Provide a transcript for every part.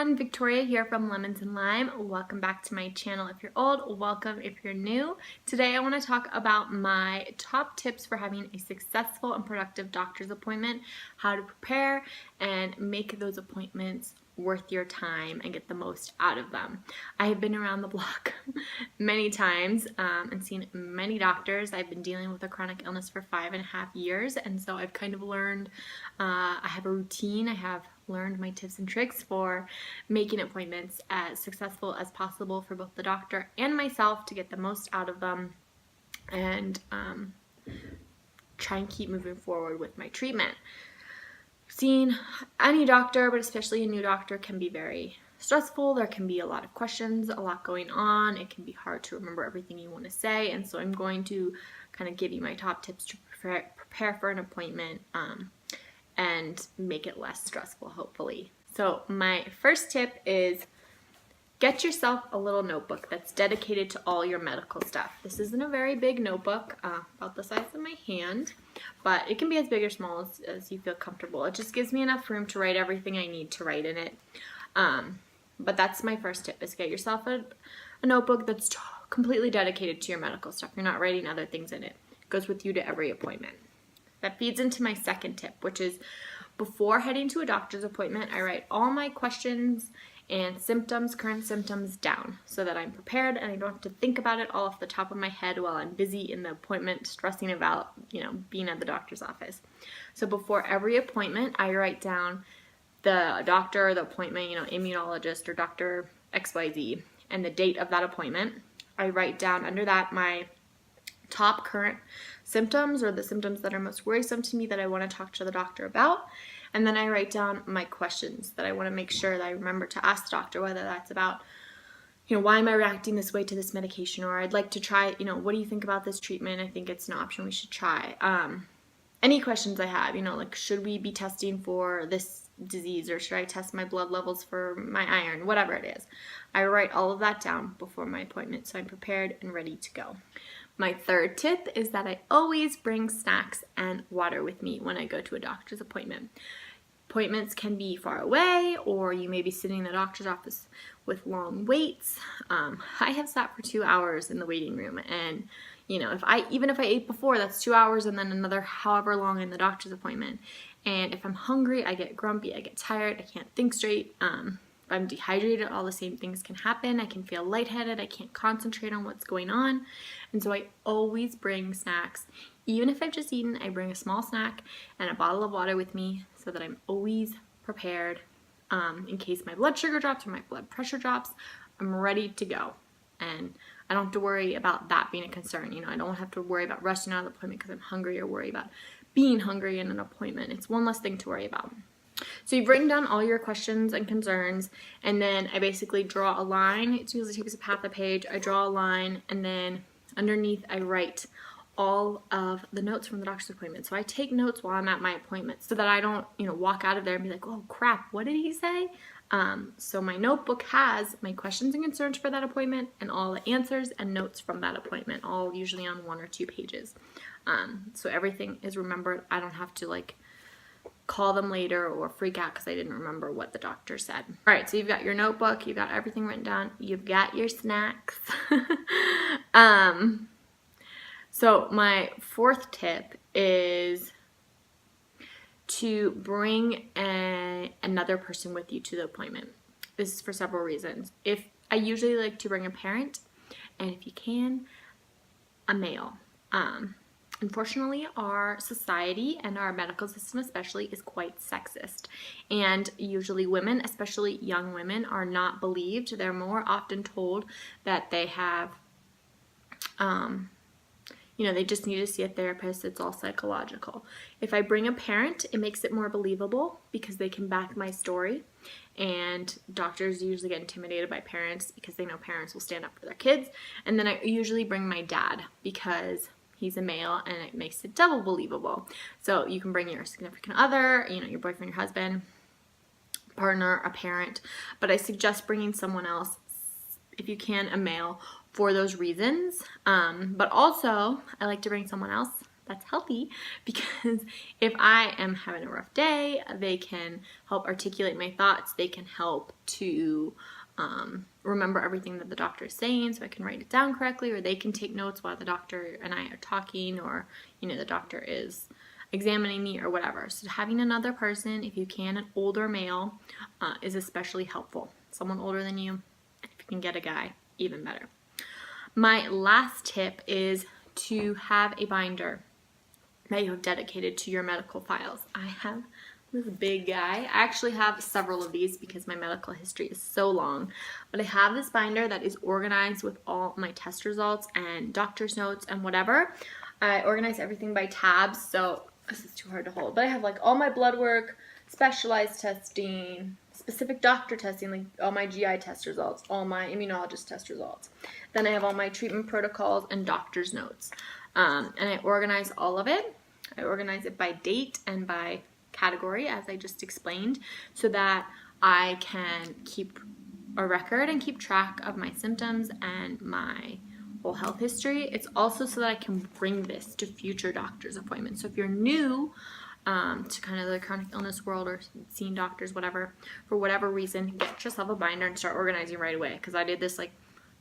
everyone, Victoria here from Lemons and Lime. Welcome back to my channel. If you're old, welcome if you're new. Today I want to talk about my top tips for having a successful and productive doctor's appointment, how to prepare and make those appointments worth your time and get the most out of them. I have been around the block many times and seen many doctors. I've been dealing with a chronic illness for 5.5 years, and so I've kind of learned, I have a routine. I have learned my tips and tricks for making appointments as successful as possible for both the doctor and myself to get the most out of them and try and keep moving forward with my treatment. Seeing any doctor, but especially a new doctor, can be very stressful. There can be a lot of questions, a lot going on. It can be hard to remember everything you want to say, and so I'm going to kind of give you my top tips to prepare for an appointment and make it less stressful, hopefully. So my first tip is get yourself a little notebook that's dedicated to all your medical stuff. This isn't a very big notebook, about the size of my hand, but it can be as big or small as you feel comfortable. It just gives me enough room to write everything I need to write in it. But that's my first tip, is get yourself a notebook that's completely dedicated to your medical stuff. You're not writing other things in it. It goes with you to every appointment. That feeds into my second tip, which is before heading to a doctor's appointment, I write all my questions and symptoms, current symptoms, down so that I'm prepared and I don't have to think about it all off the top of my head while I'm busy in the appointment stressing about, being at the doctor's office. So before every appointment, I write down the doctor, the appointment, immunologist or Dr. XYZ, and the date of that appointment. I write down under that my top current symptoms or the symptoms that are most worrisome to me that I want to talk to the doctor about. And then I write down my questions that I want to make sure that I remember to ask the doctor, whether that's about, why am I reacting this way to this medication? Or I'd like to try, what do you think about this treatment? I think it's an option we should try. Any questions I have, like should we be testing for this disease or should I test my blood levels for my iron, whatever it is. I write all of that down before my appointment so I'm prepared and ready to go. My third tip is that I always bring snacks and water with me when I go to a doctor's appointment. Appointments can be far away, or you may be sitting in the doctor's office with long waits. I have sat for 2 hours in the waiting room, and even if I ate before, that's 2 hours and then another however long in the doctor's appointment. And if I'm hungry, I get grumpy, I get tired, I can't think straight. If I'm dehydrated, all the same things can happen. I can feel lightheaded. I can't concentrate on what's going on. And so I always bring snacks. Even if I've just eaten, I bring a small snack and a bottle of water with me so that I'm always prepared in case my blood sugar drops or my blood pressure drops. I'm ready to go. And I don't have to worry about that being a concern. I don't have to worry about rushing out of the appointment because I'm hungry or worry about being hungry in an appointment. It's one less thing to worry about. So you've written down all your questions and concerns, and then I basically draw a line. It usually takes up half a page. I draw a line, and then underneath I write all of the notes from the doctor's appointment. So I take notes while I'm at my appointment so that I don't, walk out of there and be like, oh crap, what did he say? So my notebook has my questions and concerns for that appointment and all the answers and notes from that appointment, all usually on 1 or 2 pages. So everything is remembered. I don't have to call them later or freak out because I didn't remember what the doctor said. All right, so you've got your notebook, you've got everything written down, you've got your snacks. So my fourth tip is to bring another person with you to the appointment. This is for several reasons. I usually like to bring a parent, and if you can, a male. Unfortunately, our society and our medical system especially is quite sexist, and usually women, especially young women, are not believed. They're more often told that they have, they just need to see a therapist. It's all psychological. If I bring a parent, it makes it more believable because they can back my story, and doctors usually get intimidated by parents because they know parents will stand up for their kids. And then I usually bring my dad because he's a male and it makes it double believable. So you can bring your significant other, your boyfriend, your husband, partner, a parent, but I suggest bringing someone else, if you can, a male, for those reasons. But also I like to bring someone else that's healthy, because if I am having a rough day, they can help articulate my thoughts. They can help to remember everything that the doctor is saying so I can write it down correctly, or they can take notes while the doctor and I are talking, or, you know, the doctor is examining me or whatever. So having another person, if you can, an older male, is especially helpful. Someone older than you. If you can get a guy, even better. My last tip is to have a binder that you have dedicated to your medical files. I have this big guy. I actually have several of these because my medical history is so long. But I have this binder that is organized with all my test results and doctor's notes and whatever. I organize everything by tabs, so this is too hard to hold. But I have like all my blood work, specialized testing, specific doctor testing, like all my GI test results, all my immunologist test results. Then I have all my treatment protocols and doctor's notes. And I organize all of it. I organize it by date and by category, as I just explained, so that I can keep a record and keep track of my symptoms and my whole health history. It's also so that I can bring this to future doctor's appointments. So if you're new to kind of the chronic illness world or seeing doctors, whatever, for whatever reason, get yourself a binder and start organizing right away. Because I did this like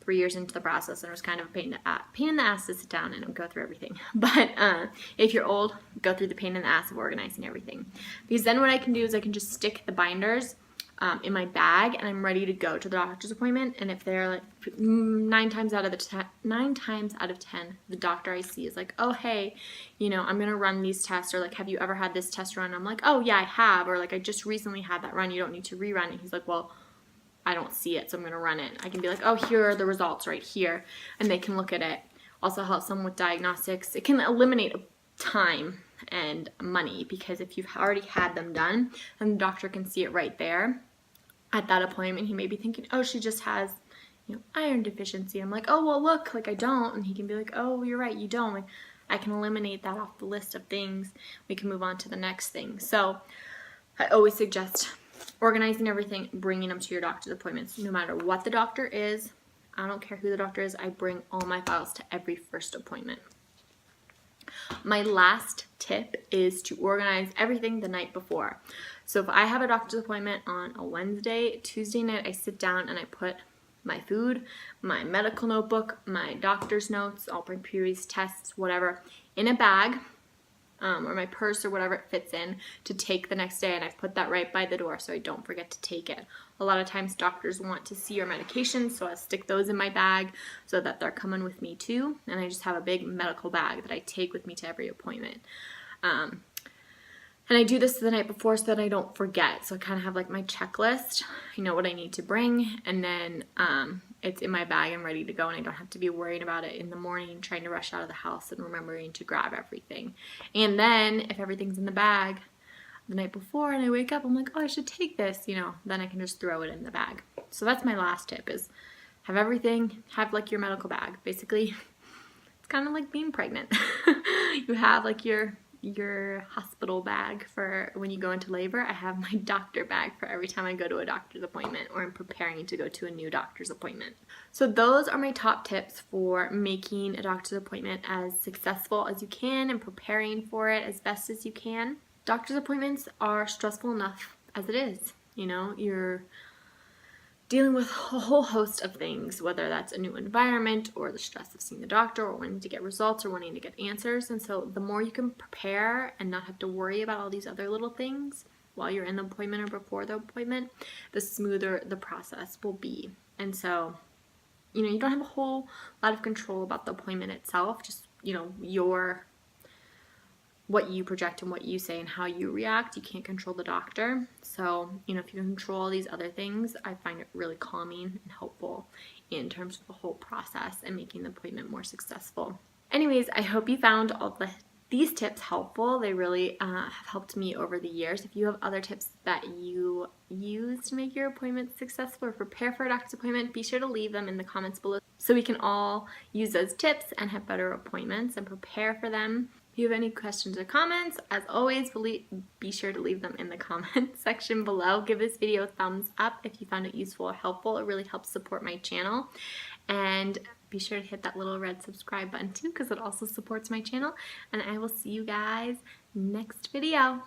3 years into the process, and it was kind of a pain in the ass to sit down and go through everything. But if you're old, go through the pain in the ass of organizing everything. Because then what I can do is I can just stick the binders in my bag, and I'm ready to go to the doctor's appointment. And if they're like 9 times out of 10, the doctor I see is like, oh, hey, you know, I'm gonna run these tests, or like, have you ever had this test run? I'm like, oh yeah, I have, or like, I just recently had that run, you don't need to rerun it. He's like, well, I don't see it, so I'm going to run it. I can be like, oh, here are the results right here, and they can look at it. Also helps them with diagnostics. It can eliminate time and money, because if you've already had them done, and the doctor can see it right there at that appointment, he may be thinking, oh, she just has, you know, iron deficiency. I'm like, oh, well, look, like I don't, and he can be like, oh, you're right, you don't. Like, I can eliminate that off the list of things. We can move on to the next thing. So I always suggest organizing everything, bringing them to your doctor's appointments, no matter what the doctor is. I don't care who the doctor is. I bring all my files to every first appointment. My last tip is to organize everything the night before. So if I have a doctor's appointment on a Wednesday, Tuesday night, I sit down and I put my food, my medical notebook, my doctor's notes, all my previous tests, whatever, in a bag, or my purse, or whatever it fits in, to take the next day, and I've put that right by the door so I don't forget to take it. A lot of times doctors want to see your medications, so I stick those in my bag so that they're coming with me too, and I just have a big medical bag that I take with me to every appointment. And I do this the night before so that I don't forget. So I kind of have like my checklist. I know what I need to bring, and then it's in my bag and ready to go, and I don't have to be worried about it in the morning, trying to rush out of the house and remembering to grab everything. And then if everything's in the bag the night before and I wake up, I'm like, oh, I should take this, you know, then I can just throw it in the bag. So that's my last tip, is have everything, have like your medical bag. Basically, it's kind of like being pregnant. You have like your hospital bag for when you go into labor. I have my doctor bag for every time I go to a doctor's appointment or I'm preparing to go to a new doctor's appointment. So those are my top tips for making a doctor's appointment as successful as you can and preparing for it as best as you can. Doctor's appointments are stressful enough as it is. You know, you're dealing with a whole host of things, whether that's a new environment or the stress of seeing the doctor or wanting to get results or wanting to get answers. And so the more you can prepare and not have to worry about all these other little things while you're in the appointment or before the appointment, the smoother the process will be. And so, you know, you don't have a whole lot of control about the appointment itself, just, you know, what you project and what you say and how you react. You can't control the doctor. So, you know, if you can control all these other things, I find it really calming and helpful in terms of the whole process and making the appointment more successful. Anyways, I hope you found all these tips helpful. They really have helped me over the years. If you have other tips that you use to make your appointment successful or prepare for a doctor's appointment, be sure to leave them in the comments below so we can all use those tips and have better appointments and prepare for them. If you have any questions or comments, as always, be sure to leave them in the comment section below. Give this video a thumbs up if you found it useful or helpful. It really helps support my channel. And be sure to hit that little red subscribe button too, because it also supports my channel. And I will see you guys next video.